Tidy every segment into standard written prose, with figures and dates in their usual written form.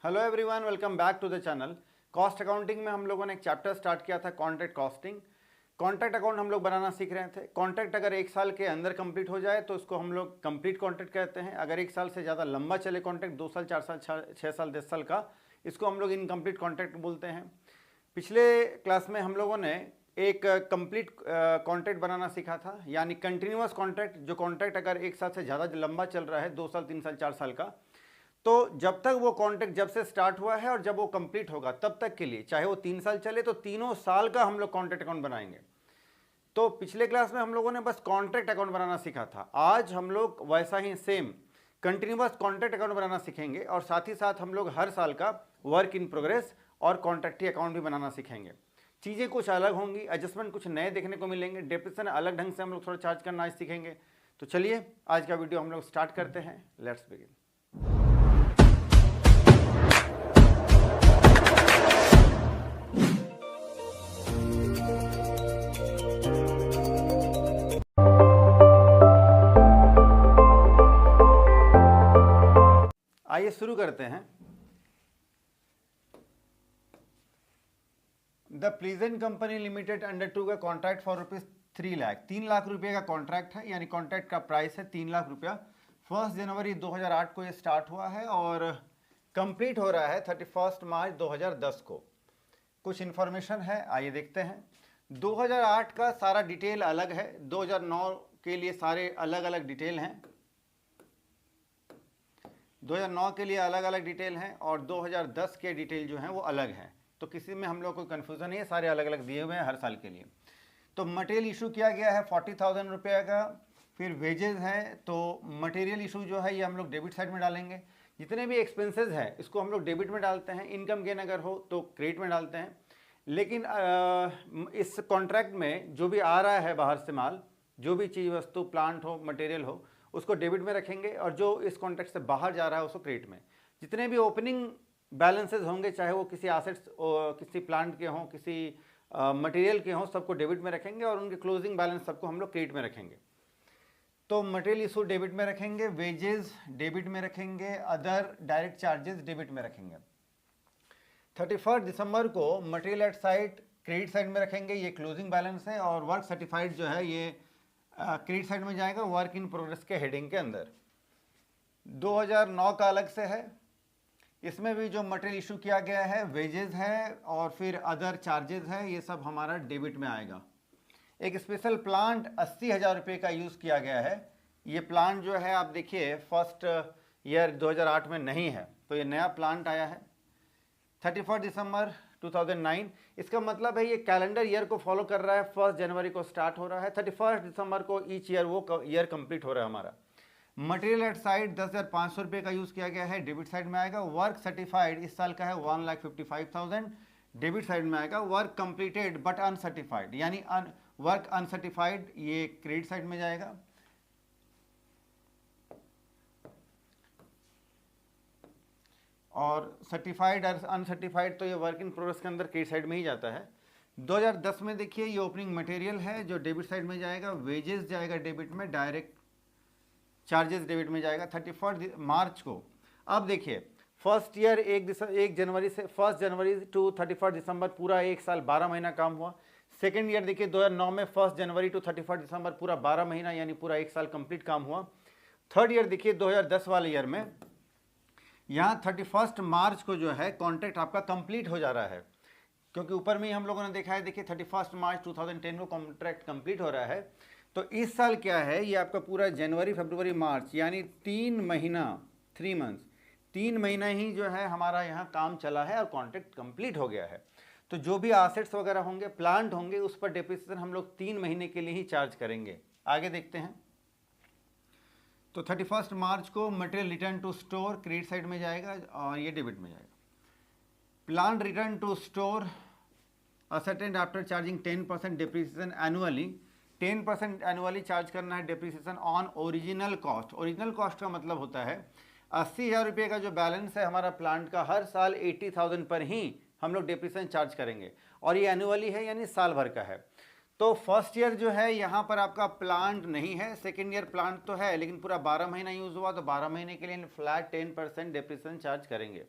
Hello everyone, welcome back to the channel. Cost accounting में हम लोगों ने एक चैप्टर स्टार्ट किया था, कॉन्ट्रैक्ट कॉस्टिंग। कॉन्ट्रैक्ट अकाउंट हम लोग बनाना सीख रहे थे। कॉन्ट्रैक्ट अगर एक साल के अंदर कंप्लीट हो जाए तो उसको हम लोग कंप्लीट कॉन्ट्रैक्ट कहते हैं। अगर एक साल से ज़्यादा लंबा चले कॉन्ट्रैक्ट, 2 साल, 4 साल, 6 साल, 10 साल का, इसको हम लोग इनकम्प्लीट कॉन्ट्रैक्ट बोलते हैं। पिछले क्लास में हम लोगों ने एक कंप्लीट कॉन्ट्रैक्ट बनाना सीखा था, यानी कंटिन्यूअस कॉन्ट्रैक्ट। जो कॉन्ट्रैक्ट अगर एक साल से ज़्यादा लंबा चल रहा है, 2 साल, 3 साल, 4 साल का, तो जब तक वो कॉन्ट्रैक्ट जब से स्टार्ट हुआ है और जब वो कंप्लीट होगा तब तक के लिए, चाहे वो 3 साल चले तो तीनों साल का हम लोग कॉन्ट्रैक्ट अकाउंट बनाएंगे। तो पिछले क्लास में हम लोगों ने बस कॉन्ट्रैक्ट अकाउंट बनाना सीखा था। आज हम लोग वैसा ही सेम कंटिन्यूअस कॉन्ट्रैक्ट अकाउंट बनाना सीखेंगे और साथ ही साथ हम लोग हर साल का वर्क इन प्रोग्रेस और कॉन्ट्रैक्टी अकाउंट भी बनाना सीखेंगे। चीज़ें कुछ अलग होंगी, एडजस्टमेंट कुछ नए देखने को मिलेंगे, डेप्रिसिएशन अलग ढंग से हम लोग थोड़ा चार्ज करना आज सीखेंगे। तो चलिए आज का वीडियो हम लोग स्टार्ट करते हैं। Let's begin. आइए शुरू करते हैं। The Pleasant Company Limited undertook a contract for ₹3 lakh. 3 lakh रुपये का कॉन्ट्रैक्ट है, यानी कॉन्ट्रैक्ट का प्राइस है 3 लाख रुपया। 1 जनवरी 2008 को ये स्टार्ट हुआ है और कंप्लीट हो रहा है 31 मार्च 2010 को। कुछ इन्फॉर्मेशन है, आइए देखते हैं। 2008 का सारा डिटेल अलग है, 2009 के लिए सारे अलग अलग डिटेल हैं, 2009 के लिए अलग अलग डिटेल हैं और 2010 के डिटेल जो हैं वो अलग हैं। तो किसी में हम लोग को कन्फ्यूज़न नहीं है, सारे अलग अलग दिए हुए हैं हर साल के लिए। तो मटेरियल इशू किया गया है 40,000 रुपये का। फिर वेजेस है, तो मटेरियल इशू जो है ये हम लोग डेबिट साइड में डालेंगे। जितने भी एक्सपेंसेस हैं इसको हम लोग डेबिट में डालते हैं। इनकम गेन अगर हो तो क्रेडिट में डालते हैं। लेकिन इस कॉन्ट्रैक्ट में जो भी आ रहा है बाहर से माल, जो भी चीज़, वस्तु, प्लांट हो, मटेरियल हो, उसको डेबिट में रखेंगे और जो इस कॉन्ट्रैक्ट से बाहर जा रहा है उसको क्रेडिट में। जितने भी ओपनिंग बैलेंसेस होंगे, चाहे वो किसी एसेट्स, किसी प्लांट के हों, किसी मटेरियल के हों, सबको डेबिट में रखेंगे और उनके क्लोजिंग बैलेंस सबको हम लोग क्रेडिट में रखेंगे। तो मटेरियल इशू डेबिट में रखेंगे, वेजेस डेबिट में रखेंगे, अदर डायरेक्ट चार्जेस डेबिट में रखेंगे। 31 दिसंबर को material at site credit side में रखेंगे, ये क्लोजिंग बैलेंस है। और वर्क सर्टिफाइड जो है ये क्रेडिट साइड में जाएगा, वर्क इन प्रोग्रेस के हेडिंग के अंदर। 2009 का अलग से है, इसमें भी जो मटेरियल इशू किया गया है, वेजेस है और फिर अदर चार्जेस है, ये सब हमारा डेबिट में आएगा। एक स्पेशल प्लांट 80,000 रुपये का यूज़ किया गया है। ये प्लांट जो है आप देखिए फर्स्ट ईयर 2008 में नहीं है, तो ये नया प्लांट आया है 31 दिसंबर 2009। इसका मतलब है ये कैलेंडर ईयर को फॉलो कर रहा है। 1 जनवरी को स्टार्ट हो रहा है, 31 दिसंबर को ईच ईयर वो ईयर कंप्लीट हो रहा है हमारा। मटेरियल एट साइड 10,500 रुपये का यूज़ किया गया है, डेबिट साइड में आएगा। वर्क सर्टिफाइड इस साल का है 1,55,000, डेबिट साइड में आएगा। वर्क कंप्लीटेड बट अनसर्टिफाइड, यानी वर्क अनसर्टिफाइड, ये क्रेडिट साइड में जाएगा। और सर्टिफाइड और अनसर्टिफाइड तो ये वर्क इन प्रोग्रेस के अंदर क्रेडिट साइड में ही जाता है। 2010 में देखिए ये ओपनिंग मटेरियल है जो डेबिट साइड में जाएगा, वेजेस जाएगा डेबिट में, डायरेक्ट चार्जेस डेबिट में जाएगा 31 मार्च को। अब देखिए फर्स्ट ईयर 1 जनवरी से 1 जनवरी टू 31 दिसंबर पूरा एक साल 12 महीना काम हुआ। सेकेंड ईयर देखिए 2009 में 1 जनवरी टू 31 दिसंबर पूरा 12 महीना, यानी पूरा एक साल कंप्लीट काम हुआ। थर्ड ईयर देखिए 2010 वाले ईयर में यहाँ 31 मार्च को जो है कॉन्ट्रैक्ट आपका कंप्लीट हो जा रहा है, क्योंकि ऊपर में ही हम लोगों ने देखा है, देखिए 31 मार्च 2010 को कॉन्ट्रैक्ट कंप्लीट हो रहा है। तो इस साल क्या है, ये आपका पूरा जनवरी, फरवरी, मार्च, यानी 3 महीना, 3 मंथ्स, 3 महीना ही जो है हमारा यहाँ काम चला है और कॉन्ट्रैक्ट कंप्लीट हो गया है। तो जो भी एसेट्स वगैरह होंगे, प्लांट होंगे, उस पर डेप्रिसिएशन हम लोग 3 महीने के लिए ही चार्ज करेंगे। आगे देखते हैं। तो 31 मार्च को material return to store credit side में जाएगा और ये डेबिट में जाएगा। Plant return to store ascertained after charging 10% depreciation annually. 10% annually charge करना है depreciation on original cost. Original cost का मतलब होता है 80,000 रुपये का जो बैलेंस है हमारा प्लांट का, हर साल 80,000 पर ही हम लोग डेप्रिसिएशन चार्ज करेंगे और ये एनुअली है, यानी साल भर का है। तो फर्स्ट ईयर जो है यहाँ पर आपका प्लांट नहीं है, सेकेंड ईयर प्लांट तो है, लेकिन पूरा 12 महीना यूज़ हुआ, तो 12 महीने के लिए फ्लैट 10% डेप्रिसिएशन चार्ज करेंगे।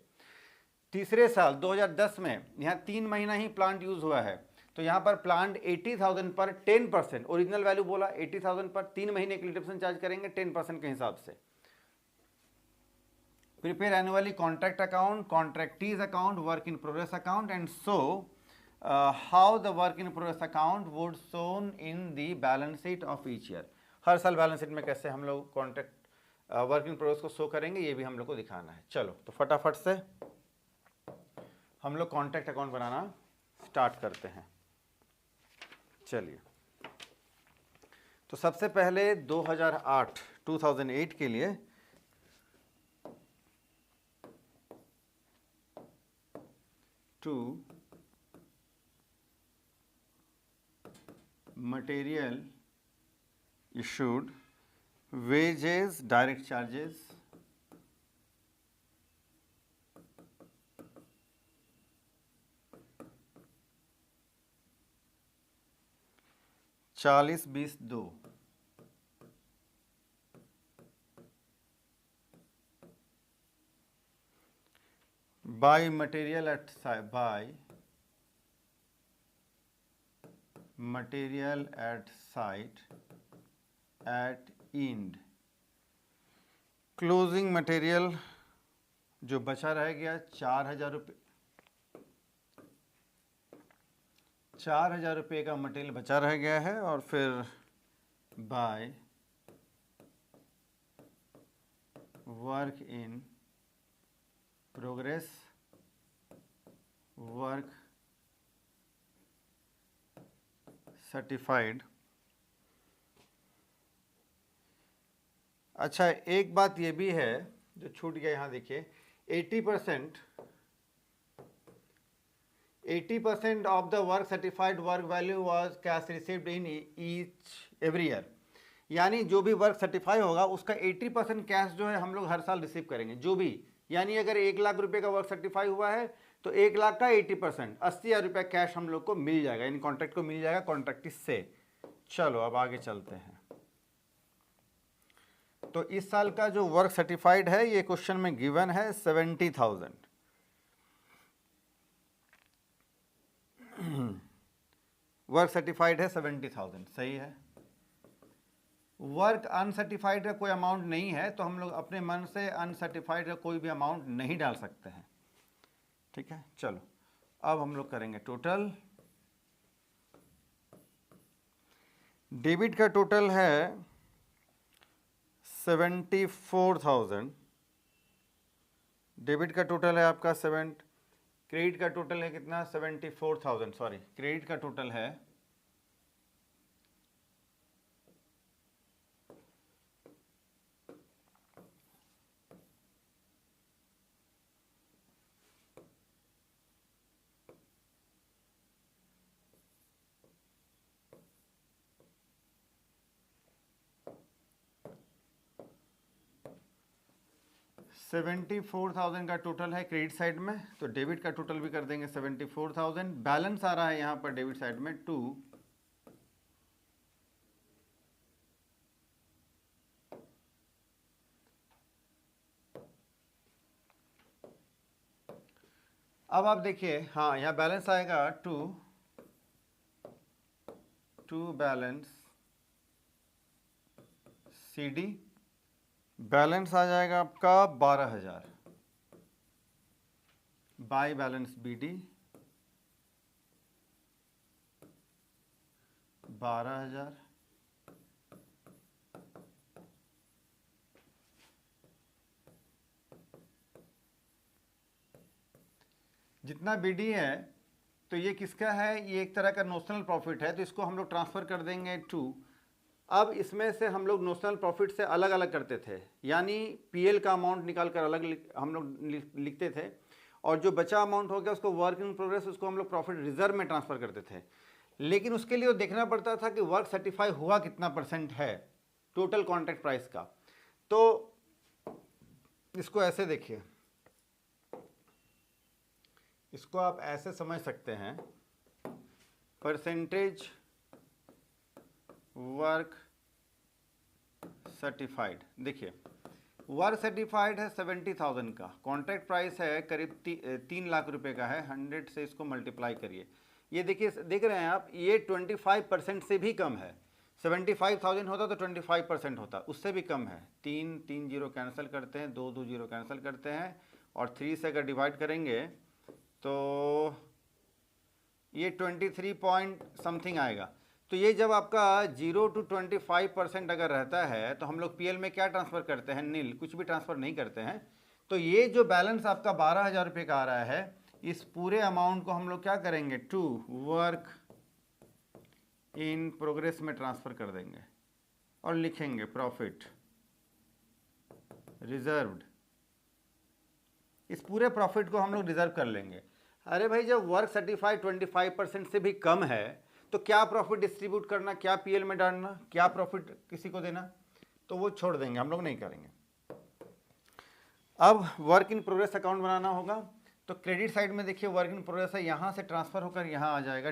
तीसरे साल 2010 में यहाँ 3 महीना ही प्लांट यूज हुआ है, तो यहाँ पर प्लांट 80,000 पर 10%, ओरिजिनल वैल्यू बोला 80,000 पर 3 महीने के लिए डिप्रेशन चार्ज करेंगे 10% के हिसाब से। Prepare annually contract account, contractees account, work in progress account, and so how the work in progress account would shown in the balance sheet of each year. हर साल बैलेंस शीट में कैसे हम लोग कॉन्ट्रैक्ट वर्क इन प्रोग्रेस को show करेंगे, ये भी हम लोग को दिखाना है। चलो तो फटाफट से हम लोग कॉन्ट्रैक्ट अकाउंट बनाना स्टार्ट करते हैं। चलिए, तो सबसे पहले 2008 के लिए to material issued, wages, direct charges, चालीस 20 2, by material at site at end, closing material जो बचा रह गया 4,000 रुपये, 4,000 रुपये का मटेरियल बचा रह गया है, और फिर by work in progress, work certified. अच्छा, एक बात ये भी है जो छूट गया, यहाँ देखिए 80% of the work certified work value was cash received in each every year, यानी जो भी वर्क सर्टिफाई होगा उसका 80% कैश जो है हम लोग हर साल रिसीव करेंगे, जो भी, यानी अगर 1,00,000 रुपये का वर्क सर्टिफाई हुआ है तो 1,00,000 का 80% 80,000 रुपये कैश हम लोग को मिल जाएगा, यानी कॉन्ट्रैक्ट को मिल जाएगा कॉन्ट्रैक्ट से। चलो अब आगे चलते हैं। तो इस साल का जो वर्क सर्टिफाइड है ये क्वेश्चन में गिवन है 70,000। वर्क सर्टिफाइड है 70,000, सही है। वर्क अनसर्टिफाइड का कोई अमाउंट नहीं है, तो हम लोग अपने मन से अनसर्टिफाइड का कोई भी अमाउंट नहीं डाल सकते हैं, ठीक है। चलो अब हम लोग करेंगे टोटल। डेबिट का टोटल है 74,000, डेबिट का टोटल है आपका 7, क्रेडिट का टोटल है कितना 74,000, सॉरी क्रेडिट का टोटल है $74,000 का टोटल है क्रेडिट साइड में, तो डेबिट का टोटल भी कर देंगे 74,000। बैलेंस आ रहा है यहाँ पर डेबिट साइड में 2, अब आप देखिए, हाँ यहाँ बैलेंस आएगा 2 बैलेंस CD, बैलेंस आ जाएगा आपका 12,000, बाय बैलेंस BD 12,000, जितना BD है तो ये किसका है, ये एक तरह का नोशनल प्रॉफिट है, तो इसको हम लोग ट्रांसफ़र कर देंगे 2। अब इसमें से हम लोग नोशनल प्रॉफिट से अलग अलग करते थे, यानी PL का अमाउंट निकाल कर अलग हम लोग लिखते थे, और जो बचा अमाउंट हो गया उसको वर्क इन प्रोग्रेस, उसको हम लोग प्रॉफिट रिजर्व में ट्रांसफ़र करते थे। लेकिन उसके लिए वो देखना पड़ता था कि वर्क सर्टिफाई हुआ कितना % है टोटल कॉन्ट्रैक्ट प्राइस का। तो इसको ऐसे देखिए, इसको आप ऐसे समझ सकते हैं, परसेंटेज वर्क सर्टिफाइड। देखिए वर्क सर्टिफाइड है 70,000 का, कॉन्ट्रैक्ट प्राइस है करीब 3 लाख रुपए का है, 100 से इसको मल्टीप्लाई करिए, ये देखिए, देख रहे हैं आप, ये 25% से भी कम है। 75,000 होता तो 25% होता, उससे भी कम है। 3 जीरो कैंसिल करते हैं, 2 जीरो कैंसिल करते हैं, और 3 से अगर डिवाइड करेंगे तो ये 23 पॉइंट समथिंग आएगा। तो ये जब आपका 0 to 25% अगर रहता है तो हम लोग पीएल में क्या ट्रांसफ़र करते हैं, नील, कुछ भी ट्रांसफ़र नहीं करते हैं। तो ये जो बैलेंस आपका 12,000 रुपये का आ रहा है, इस पूरे अमाउंट को हम लोग क्या करेंगे, टू वर्क इन प्रोग्रेस में ट्रांसफ़र कर देंगे और लिखेंगे प्रॉफिट रिजर्व्ड। इस पूरे प्रॉफिट को हम लोग रिजर्व कर लेंगे। अरे भाई, जब वर्क सर्टिफाइड 25% से भी कम है तो क्या प्रॉफिट डिस्ट्रीब्यूट करना, क्या पीएल में डालना, क्या प्रॉफिट किसी को देना, तो वो छोड़ देंगे, हम लोग नहीं करेंगे। अब वर्क इन प्रोग्रेस अकाउंट बनाना होगा। तो क्रेडिट साइड में देखिए वर्क इन प्रोग्रेस है, यहाँ से ट्रांसफ़र होकर यहाँ आ जाएगा,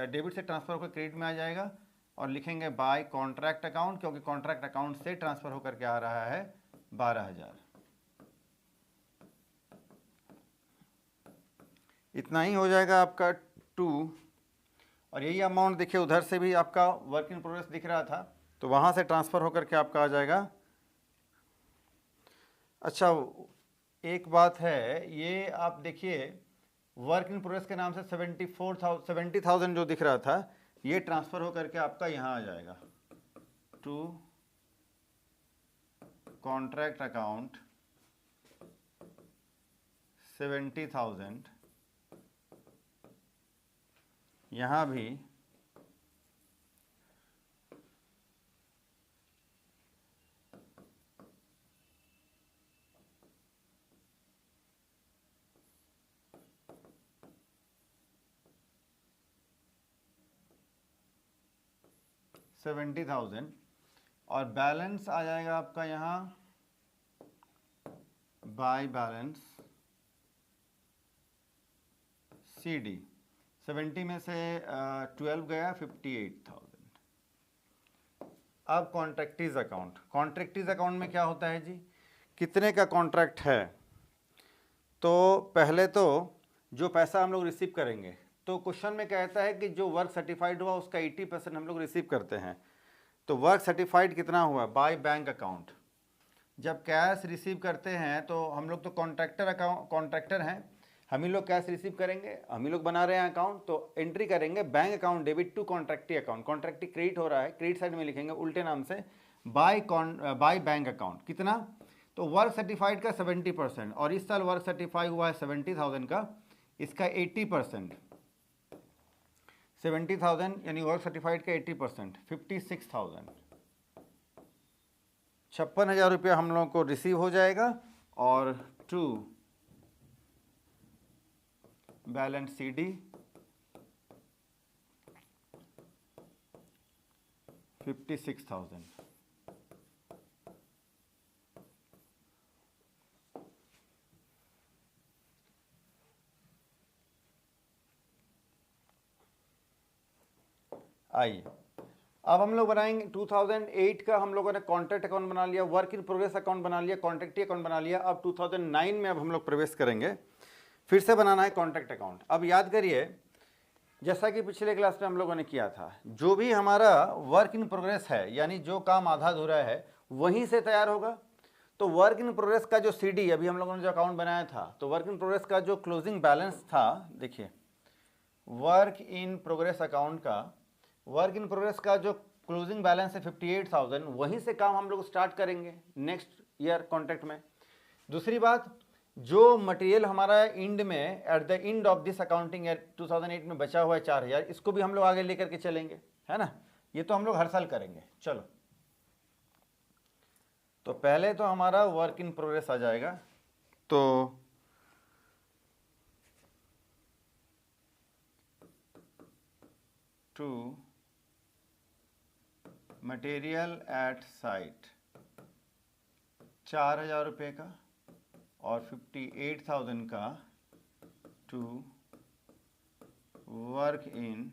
डेबिट से ट्रांसफ़र होकर क्रेडिट में आ जाएगा, और लिखेंगे बाय कॉन्ट्रैक्ट अकाउंट, क्योंकि कॉन्ट्रैक्ट अकाउंट से ट्रांसफ़र होकर के आ रहा है 12,000। इतना ही हो जाएगा आपका 2, और यही अमाउंट देखिए उधर से भी आपका वर्क इन प्रोग्रेस दिख रहा था, तो वहाँ से ट्रांसफ़र होकर के आपका आ जाएगा। अच्छा, एक बात है, ये आप देखिए वर्क इन प्रोग्रेस के नाम से 70,000 जो दिख रहा था, ये ट्रांसफ़र होकर के आपका यहाँ आ जाएगा टू कॉन्ट्रैक्ट अकाउंट 70,000, यहाँ भी $70,000, और बैलेंस आ जाएगा आपका यहाँ बाय बैलेंस CD, 70 में से 12 गया, 58,000। अब कॉन्ट्रैक्टीज अकाउंट, कॉन्ट्रैक्टीज अकाउंट में क्या होता है जी, कितने का कॉन्ट्रैक्ट है, तो पहले तो जो पैसा हम लोग रिसीव करेंगे, तो क्वेश्चन में कहता है कि जो वर्क सर्टिफाइड हुआ उसका 80% हम लोग रिसीव करते हैं। तो वर्क सर्टिफाइड कितना हुआ, बाय बैंक अकाउंट। जब कैश रिसीव करते हैं तो हम लोग तो कॉन्ट्रैक्टर हैं, हम ही लोग कैश रिसीव करेंगे, हम ही लोग बना रहे हैं अकाउंट, तो एंट्री करेंगे bank account debit to contractee account, contractee credit हो रहा है, क्रेडिट साइड में लिखेंगे उल्टे नाम से बाय बैंक अकाउंट। कितना, तो वर्क सर्टिफाइड का 70%, और इस साल वर्क सर्टिफाई हुआ है 70,000 का, इसका 80%, 70,000 यानी वर्क सर्टिफाइड का 80%, 56,000, 56,000 रुपया हम लोगों को रिसीव हो जाएगा, और टू बैलेंस CD 56,000। आइए अब हम लोग बनाएंगे 2008 का, हम लोगों ने कॉन्ट्रैक्ट अकाउंट बना लिया, वर्क इन प्रोग्रेस अकाउंट बना लिया, कॉन्ट्रैक्टी अकाउंट बना लिया। अब 2009 में अब हम लोग प्रवेश करेंगे, फिर से बनाना है कॉन्ट्रैक्ट अकाउंट। अब याद करिए, जैसा कि पिछले क्लास में हम लोगों ने किया था, जो भी हमारा वर्क इन प्रोग्रेस है, यानी जो काम आधा अधूरा है, वहीं से तैयार होगा। तो वर्क इन प्रोग्रेस का जो CD, अभी हम लोगों ने जो अकाउंट बनाया था, तो वर्क इन प्रोग्रेस का जो क्लोजिंग बैलेंस था, देखिए वर्क इन प्रोग्रेस अकाउंट का, वर्क इन प्रोग्रेस का जो क्लोजिंग बैलेंस है 58,000, वहीं से काम हम लोग स्टार्ट करेंगे नेक्स्ट ईयर कॉन्ट्रैक्ट में। दूसरी बात, जो मटेरियल हमारा इंड में, at the end of this accounting year 2008 में बचा हुआ है 4,000, इसको भी हम लोग आगे लेकर के चलेंगे, है ना, ये तो हम लोग हर साल करेंगे। चलो, तो पहले तो हमारा वर्क इन प्रोग्रेस आ जाएगा, तो टू मटेरियल एट साइट 4,000 रुपये का, और 58,000 का टू वर्क इन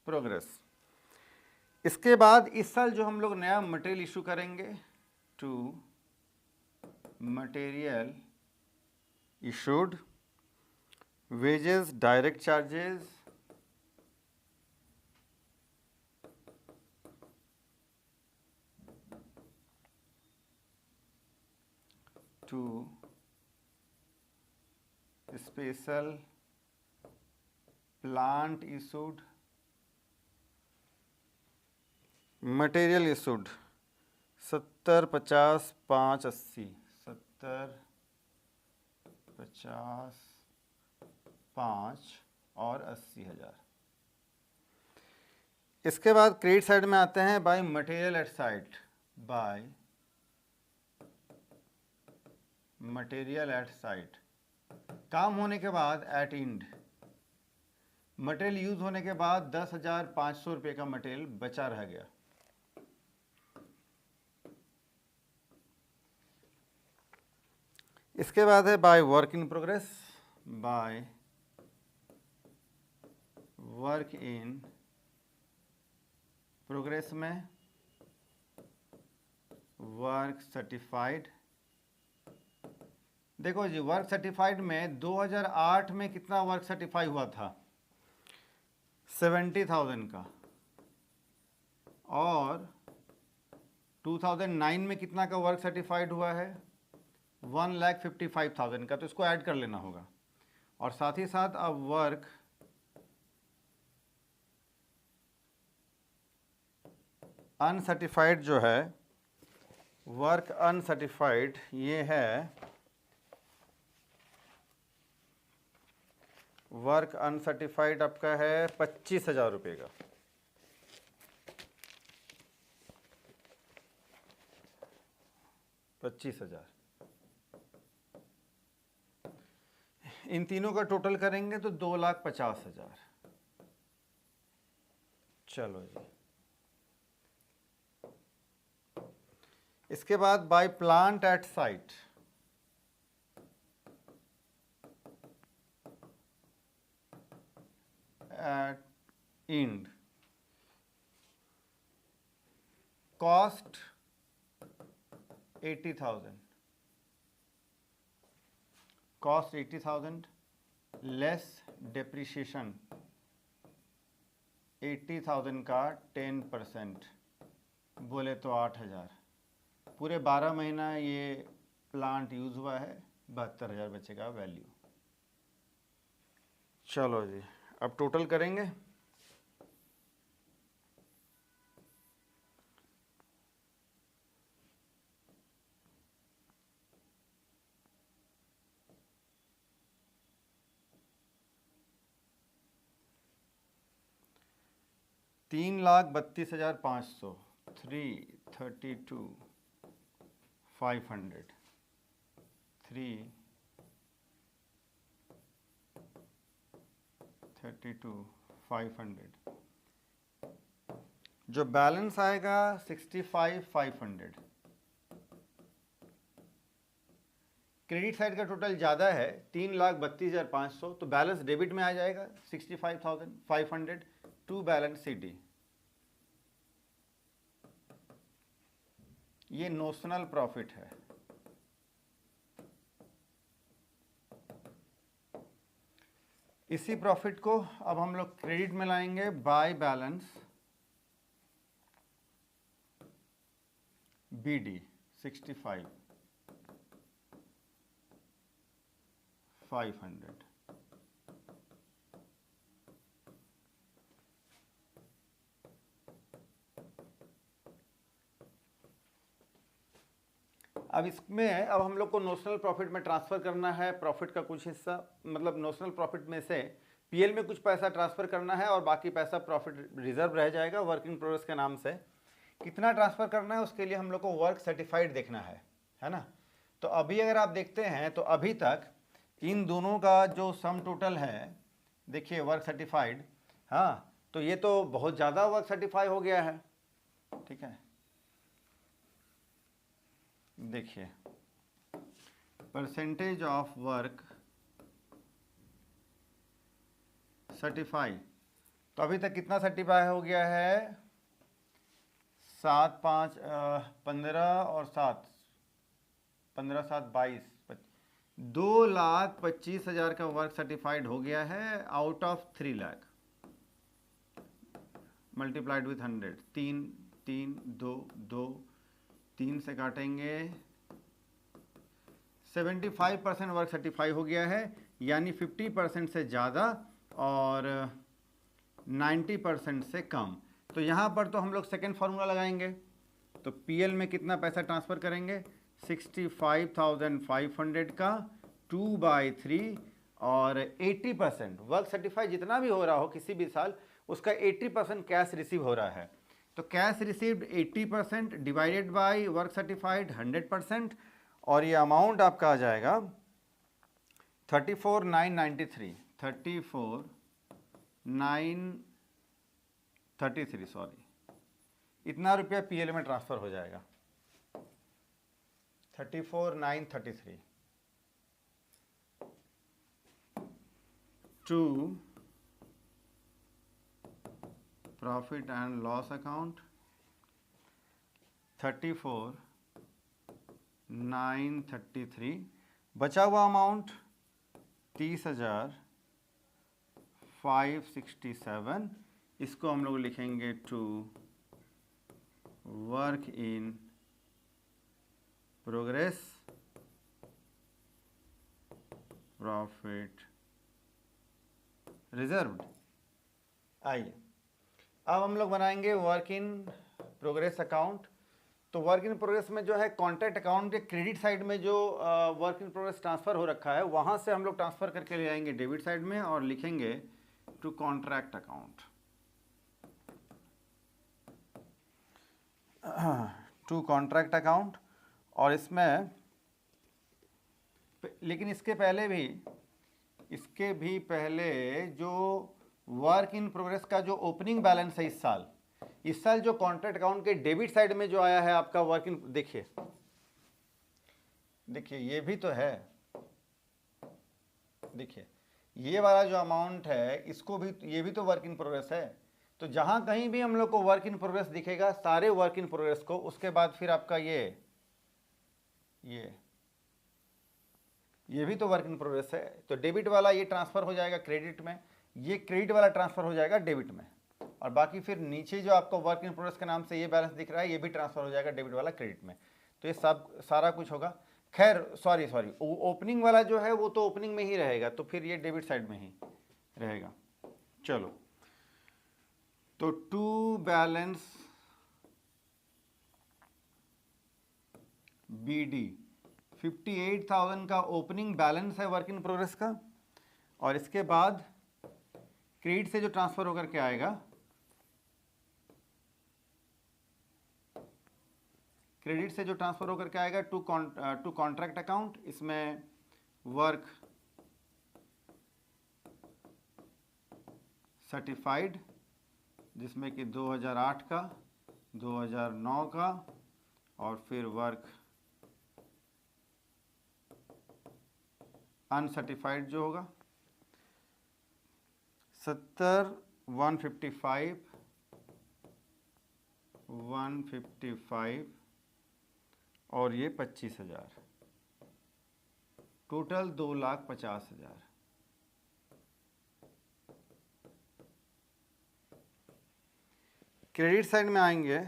प्रोग्रेस। इसके बाद इस साल जो हम लोग नया मटेरियल इशू करेंगे to material issued, wages, direct charges, to special plant issued, material issued 70, 50, 5, 80, 70, 50, 5 और 80,000। इसके बाद क्रेडिट साइड में आते हैं by material at site, bye material at site, काम होने के बाद एट इंड, मटेरियल यूज होने के बाद 10,500 रुपये का मटेरियल बचा रह गया। इसके बाद है by work in progress, by work in progress में वर्क सर्टिफाइड। देखो जी, वर्क सर्टिफाइड में 2008 में कितना वर्क सर्टिफाई हुआ था, 70,000 का, और 2009 में कितना का वर्क सर्टिफाइड हुआ है, 1,55,000 का। तो इसको ऐड कर लेना होगा। और साथ ही साथ अब वर्क अनसर्टिफाइड जो है, वर्क अनसर्टिफाइड ये है, वर्क अनसर्टिफाइड आपका है 25,000 रुपये का। इन तीनों का टोटल करेंगे तो 2,50,000। चलो जी, इसके बाद by plant at site, at end, cost 80,000, cost 80,000 less depreciation 80,000 का 10%, बोले तो 8,000। पूरे 12 महीना ये प्लांट यूज हुआ है, 72,000 बचेगा वैल्यू। चलो जी, अब टोटल करेंगे। तीन 3,32,500, 332,500, 332,500, जो बैलेंस आएगा 65,500। क्रेडिट साइड का टोटल ज़्यादा है 3,32,500, तो बैलेंस डेबिट में आ जाएगा 65,500 टू बैलेंस सीडी। ये नोशनल प्रॉफिट है। इसी प्रॉफिट को अब हम लोग क्रेडिट में लाएंगे बाय बैलेंस बीडी 65,500। अब इसमें अब हम लोग को नोशनल प्रॉफिट में ट्रांसफ़र करना है प्रॉफिट का कुछ हिस्सा, मतलब नोशनल प्रॉफिट में से पीएल में कुछ पैसा ट्रांसफ़र करना है और बाकी पैसा प्रॉफिट रिजर्व रह जाएगा वर्क इन प्रोग्रेस के नाम से। कितना ट्रांसफ़र करना है उसके लिए हम लोग को वर्क सर्टिफाइड देखना है ना। तो अभी अगर आप देखते हैं तो अभी तक इन दोनों का जो सम टोटल है, देखिए वर्क सर्टिफाइड, हाँ, तो ये तो बहुत ज़्यादा वर्क सर्टिफाई हो गया है, ठीक है। देखिए परसेंटेज ऑफ वर्क सर्टिफाई, तो अभी तक कितना सर्टिफाई हो गया है, 7 5 15 और 7 15 7 22 2,25,000 का वर्क सर्टिफाइड हो गया है out of 3 lakh multiplied with 100। 3 3 2 2 3 से काटेंगे 75% वर्क सर्टिफाई हो गया है, यानी 50% से ज़्यादा और 90% से कम। तो यहाँ पर तो हम लोग सेकेंड फार्मूला लगाएंगे। तो पीएल में कितना पैसा ट्रांसफ़र करेंगे, 65,500 का 2/3 और 80% वर्क सर्टिफाई जितना भी हो रहा हो किसी भी साल उसका 80% कैश रिसीव हो रहा है। तो cash received 80% divided by work certified 100% और ये अमाउंट आपका आ जाएगा 34,993 34,933 सॉरी, इतना रुपया पीएल में ट्रांसफ़र हो जाएगा 34,933 to profit and loss account 34,933। बचा हुआ अमाउंट 30,567। इसको हम लोग लिखेंगे to work in progress profit reserved. आइए अब हम लोग बनाएंगे वर्क इन प्रोग्रेस अकाउंट। तो वर्क इन प्रोग्रेस में जो है कॉन्ट्रैक्ट अकाउंट के क्रेडिट साइड में जो वर्क इन प्रोग्रेस ट्रांसफ़र हो रखा है वहाँ से हम लोग ट्रांसफ़र करके ले आएंगे डेबिट साइड में और लिखेंगे to contract account, to contract account. और इसमें लेकिन इसके भी पहले जो वर्क इन प्रोग्रेस का जो ओपनिंग बैलेंस है इस साल जो कॉन्ट्रैक्ट अकाउंट के डेबिट साइड में जो आया है आपका वर्क इन, देखिए ये भी तो है, देखिए ये वाला जो अमाउंट है इसको भी, ये भी तो वर्क इन प्रोग्रेस है। तो जहां कहीं भी हम लोग को वर्क इन प्रोग्रेस दिखेगा सारे वर्क इन प्रोग्रेस को, उसके बाद फिर आपका ये भी तो वर्क इन प्रोग्रेस है। तो डेबिट वाला ये ट्रांसफ़र हो जाएगा क्रेडिट में, ये क्रेडिट वाला ट्रांसफ़र हो जाएगा डेबिट में, और बाकी फिर नीचे जो आपको वर्क इन प्रोग्रेस के नाम से ये बैलेंस दिख रहा है ये भी ट्रांसफ़र हो जाएगा डेबिट वाला क्रेडिट में। तो ये सब सारा कुछ होगा। खैर सॉरी ओपनिंग वाला जो है वो तो ओपनिंग में ही रहेगा, तो फिर ये डेबिट साइड में ही रहेगा। चलो तो टू बैलेंस BD 58,000 का ओपनिंग बैलेंस है वर्क इन प्रोग्रेस का, और इसके बाद क्रेडिट से जो ट्रांसफ़र होकर के आएगा, क्रेडिट से जो ट्रांसफ़र होकर के आएगा टू कॉन्ट्रैक्ट अकाउंट, इसमें वर्क सर्टिफाइड जिसमें कि 2008 का 2009 का और फिर वर्क अनसर्टिफाइड जो होगा 155 और ये 25,000, टोटल 2,50,000। क्रेडिट साइड में आएंगे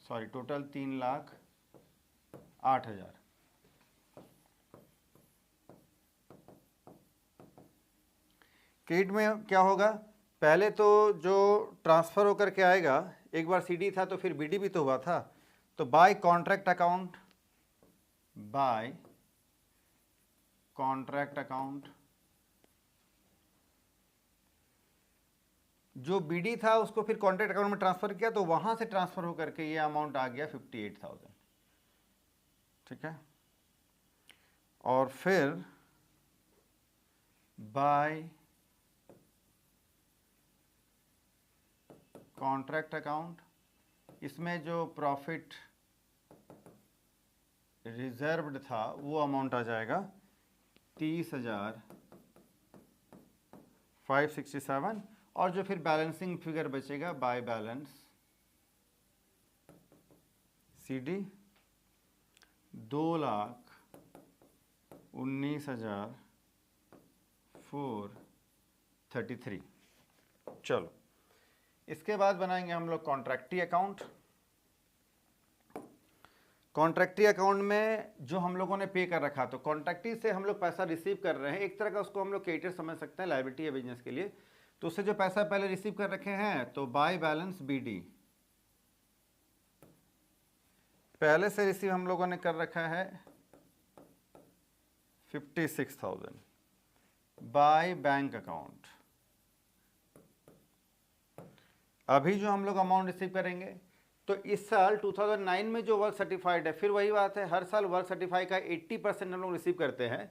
सॉरी टोटल 3,08,000। क्रेडिट में क्या होगा, पहले तो जो ट्रांसफ़र होकर के आएगा, एक बार CD था तो फिर BD भी तो हुआ था, तो बाय कॉन्ट्रैक्ट अकाउंट जो BD था उसको फिर कॉन्ट्रैक्ट अकाउंट में ट्रांसफ़र किया, तो वहाँ से ट्रांसफ़र होकर के ये अमाउंट आ गया 58,000, ठीक है। और फिर बाय कॉन्ट्रैक्ट अकाउंट, इसमें जो प्रॉफिट रिजर्व्ड था वो अमाउंट आ जाएगा 30,567 और जो फिर बैलेंसिंग फिगर बचेगा बाय बैलेंस CD 2,19,433। चलो इसके बाद बनाएंगे हम लोग कॉन्ट्रैक्टी अकाउंट। कॉन्ट्रैक्टी अकाउंट में जो हम लोगों ने पे कर रखा, तो कॉन्ट्रैक्टी से हम लोग पैसा रिसीव कर रहे हैं, एक तरह का उसको हम लोग क्रेडिटर समझ सकते हैं, लायबिलिटी है बिजनेस के लिए। तो उससे जो पैसा पहले रिसीव कर रखे हैं, तो बाय बैलेंस BD पहले से रिसीव हम लोगों ने कर रखा है 56,000 बाय बैंक अकाउंट। अभी जो हम लोग अमाउंट रिसीव करेंगे, तो इस साल 2009 में जो वर्क सर्टिफाइड है, फिर वही बात है, हर साल वर्क सर्टिफाइड का 80% हम लोग रिसीव करते हैं।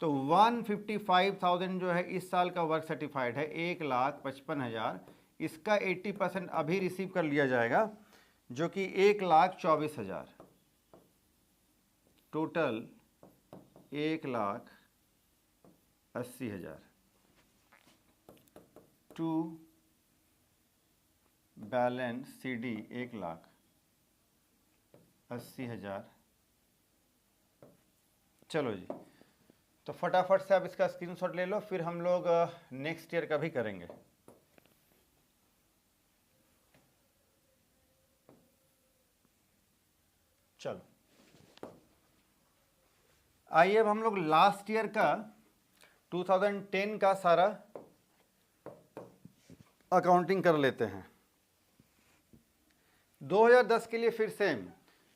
तो 155,000 जो है इस साल का वर्क सर्टिफाइड है, 1,55,000, इसका 80% अभी रिसीव कर लिया जाएगा, जो कि 1,24,000, टोटल 1,80,000 टू बैलेंस CD 1,80,000। चलो जी, तो फटाफट से आप इसका स्क्रीनशॉट ले लो, फिर हम लोग नेक्स्ट ईयर का भी करेंगे। चलो आइए अब हम लोग लास्ट ईयर का 2010 का सारा अकाउंटिंग कर लेते हैं। 2010 के लिए फिर सेम,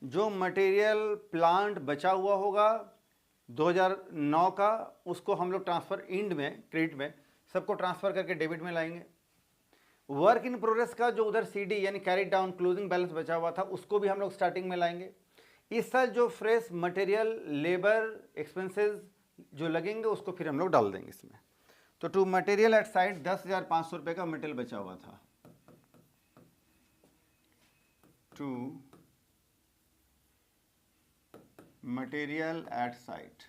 जो मटेरियल प्लांट बचा हुआ होगा 2009 का, उसको हम लोग ट्रांसफर इंड में, क्रेडिट में सबको ट्रांसफर करके डेबिट में लाएंगे। वर्क इन प्रोग्रेस का जो उधर CD यानी कैरिड डाउन क्लोजिंग बैलेंस बचा हुआ था, उसको भी हम लोग स्टार्टिंग में लाएंगे। इस साल जो फ्रेश मटेरियल, लेबर, एक्सपेंसेस जो लगेंगे, उसको फिर हम लोग डाल देंगे इसमें। तो टू मटेरियल एट साइट 10,500 रुपये का मटेरियल बचा हुआ था। To material at site,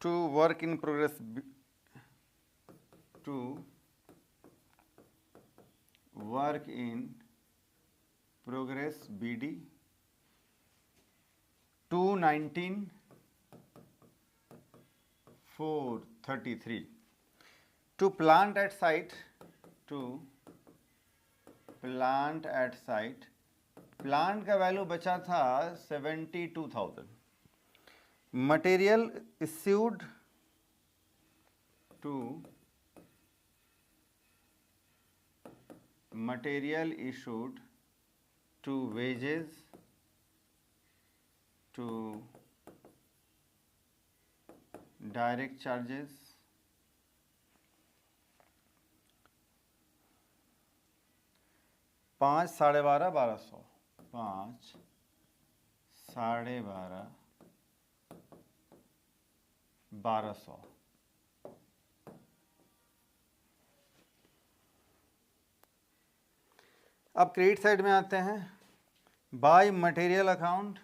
to work in progress, to work in progress BD 219,433। To plant at site, to plant at site, plant का वैल्यू बचा था 72,000। Material issued to material issued to wages to direct charges, पाँच 12,500, 12,500, 5 12,500, 1200। अब credit side में आते हैं। By material account,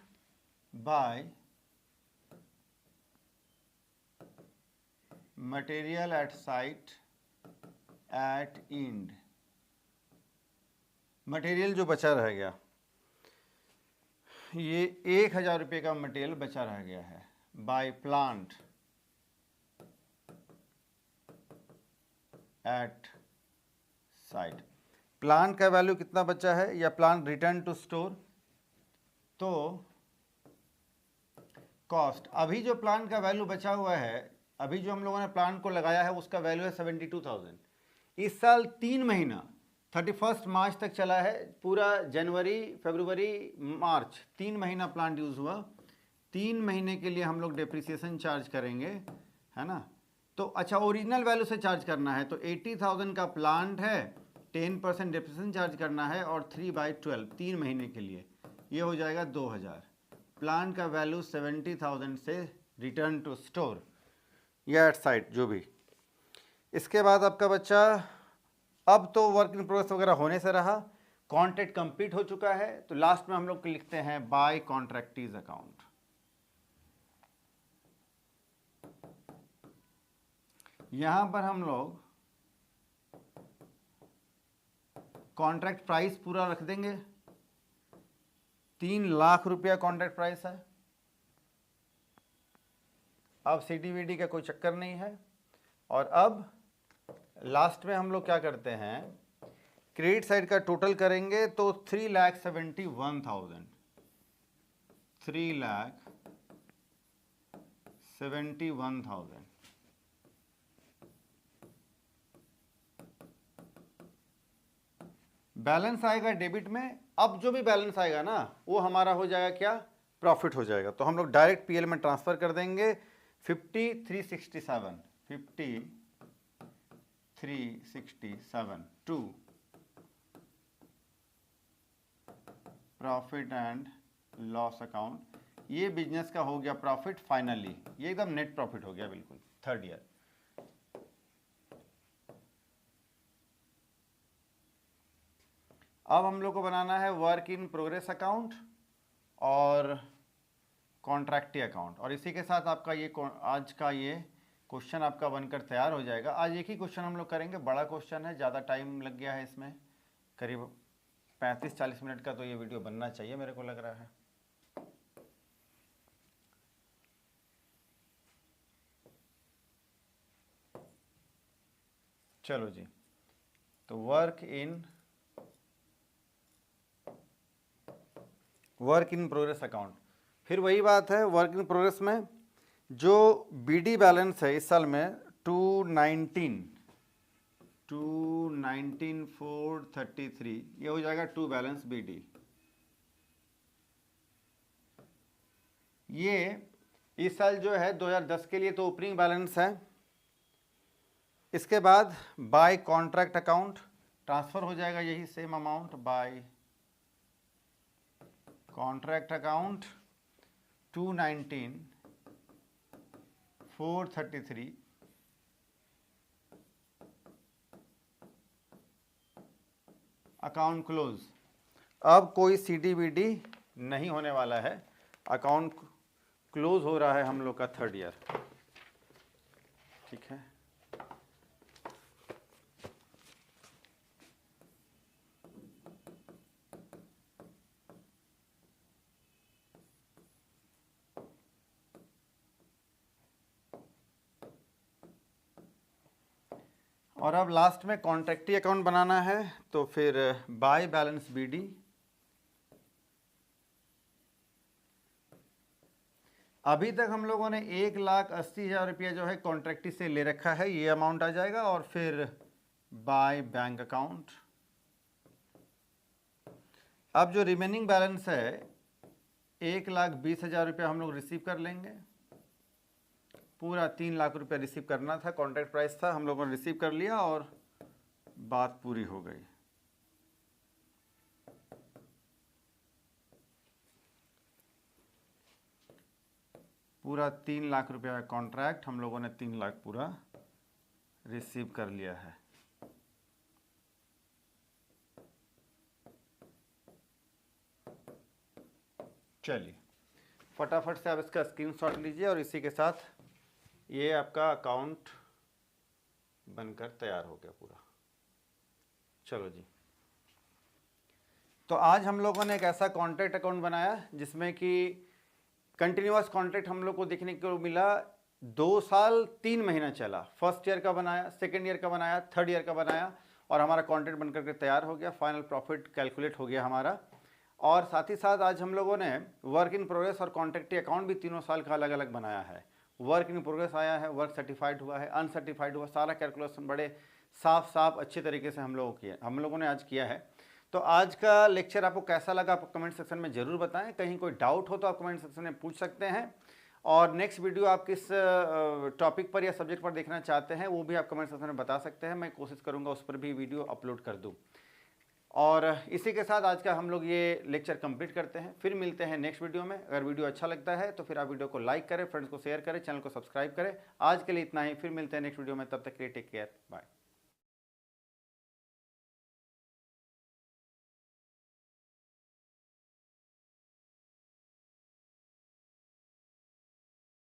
by material at site at end, material जो बचा रह गया, ये 1,000 रुपये का मटेरियल बचा रह गया है। Bye plant at site, plant का वैल्यू कितना बचा है, या प्लांट रिटर्न टू स्टोर, तो कॉस्ट, अभी जो प्लांट का वैल्यू बचा हुआ है, अभी जो हम लोगों ने प्लांट को लगाया है, उसका वैल्यू है 72,000। इस साल 3 महीना 31 मार्च तक चला है, पूरा जनवरी, फरवरी, मार्च 3 महीना प्लांट यूज़ हुआ। 3 महीने के लिए हम लोग डेप्रिसिएशन चार्ज करेंगे, है ना। तो अच्छा, ओरिजिनल वैल्यू से चार्ज करना है, तो 80,000 का प्लांट है, 10% डेप्रिसिएशन चार्ज करना है, और 3/12 3 महीने के लिए, ये हो जाएगा 2,000। प्लांट का वैल्यू 70,000 से रिटर्न टू स्टोर या एट साइट, जो भी। इसके बाद आपका बच्चा, अब तो वर्क इन प्रोग्रेस वगैरह होने से रहा, कॉन्ट्रैक्ट कंप्लीट हो चुका है, तो लास्ट में हम लोग लिखते हैं बाय कॉन्ट्रैक्टीज अकाउंट। यहां पर हम लोग कॉन्ट्रैक्ट प्राइस पूरा रख देंगे, 3 लाख रुपया कॉन्ट्रैक्ट प्राइस है। अब CDVD का कोई चक्कर नहीं है। और अब लास्ट में हम लोग क्या करते हैं, क्रेडिट साइड का टोटल करेंगे तो 3,71,000, 3,71,000। बैलेंस आएगा डेबिट में। अब जो भी बैलेंस आएगा ना वो हमारा हो जाएगा क्या, प्रॉफिट हो जाएगा। तो हम लोग डायरेक्ट PL में ट्रांसफर कर देंगे 5367 to profit and loss account. ये बिजनेस का हो गया प्रॉफिट फाइनली, ये एकदम नेट प्रॉफिट हो गया बिल्कुल थर्ड ईयर। अब हम लोग को बनाना है वर्क इन प्रोग्रेस अकाउंट और कॉन्ट्रैक्टी अकाउंट। और इसी के साथ आपका ये आज का ये क्वेश्चन आपका बनकर तैयार हो जाएगा। आज एक ही क्वेश्चन हम लोग करेंगे, बड़ा क्वेश्चन है, ज़्यादा टाइम लग गया है इसमें, करीब 35-40 मिनट का तो ये वीडियो बनना चाहिए मेरे को लग रहा है। चलो जी, तो वर्क इन प्रोग्रेस अकाउंट। फिर वही बात है, वर्क इन प्रोग्रेस में जो BD बैलेंस है इस साल में 219,433, ये हो जाएगा टू बैलेंस BD। ये इस साल जो है 2010 के लिए तो ओपनिंग बैलेंस है। इसके बाद बाय कॉन्ट्रैक्ट अकाउंट ट्रांसफर हो जाएगा यही same amount by contract account 219,433 account close. अब कोई CDVD नहीं होने वाला है, अकाउंट क्लोज हो रहा है हम लोग का थर्ड ईयर। ठीक है, और अब लास्ट में कॉन्ट्रैक्टी अकाउंट बनाना है। तो फिर बाय बैलेंस BD, अभी तक हम लोगों ने 1,80,000 रुपया जो है कॉन्ट्रैक्टी से ले रखा है, ये अमाउंट आ जाएगा। और फिर बाय बैंक अकाउंट। अब जो रिमेनिंग बैलेंस है 1,20,000 रुपया हम लोग रिसीव कर लेंगे। पूरा 3 लाख रुपया रिसीव करना था, कॉन्ट्रैक्ट प्राइस था, हम लोगों ने रिसीव कर लिया और बात पूरी हो गई। पूरा 3 लाख रुपया का कॉन्ट्रैक्ट हम लोगों ने 3 लाख पूरा रिसीव कर लिया है। चलिए फटाफट से आप इसका स्क्रीनशॉट लीजिए और इसी के साथ ये आपका अकाउंट बनकर तैयार हो गया पूरा। चलो जी, तो आज हम लोगों ने एक ऐसा कॉन्ट्रैक्ट अकाउंट बनाया जिसमें कि कंटिन्यूअस कॉन्ट्रैक्ट हम लोग को देखने को मिला 2 साल 3 महीना चला। फर्स्ट ईयर का बनाया, सेकेंड ईयर का बनाया, थर्ड ईयर का बनाया और हमारा कॉन्ट्रैक्ट बनकर के तैयार हो गया। फाइनल प्रॉफिट कैलकुलेट हो गया हमारा। और साथ ही साथ आज हम लोगों ने वर्क इन प्रोग्रेस और कॉन्ट्रैक्टी अकाउंट भी तीनों साल का अलग अलग बनाया है। वर्क इन प्रोग्रेस आया है, वर्क सर्टिफाइड हुआ है, अनसर्टिफाइड हुआ, सारा कैलकुलेशन बड़े साफ अच्छे तरीके से हम लोगों ने आज किया है। तो आज का लेक्चर आपको कैसा लगा आप कमेंट सेक्शन में ज़रूर बताएं। कहीं कोई डाउट हो तो आप कमेंट सेक्शन में पूछ सकते हैं। और नेक्स्ट वीडियो आप किस टॉपिक पर या सब्जेक्ट पर देखना चाहते हैं वो भी आप कमेंट सेक्शन में बता सकते हैं। मैं कोशिश करूंगा उस पर भी वीडियो अपलोड कर दूं। और इसी के साथ आज का हम लोग ये लेक्चर कंप्लीट करते हैं। फिर मिलते हैं नेक्स्ट वीडियो में। अगर वीडियो अच्छा लगता है तो फिर आप वीडियो को लाइक करें, फ्रेंड्स को शेयर करें, चैनल को सब्सक्राइब करें। आज के लिए इतना ही, फिर मिलते हैं नेक्स्ट वीडियो में। तब तक के लिए टेक केयर, बाय।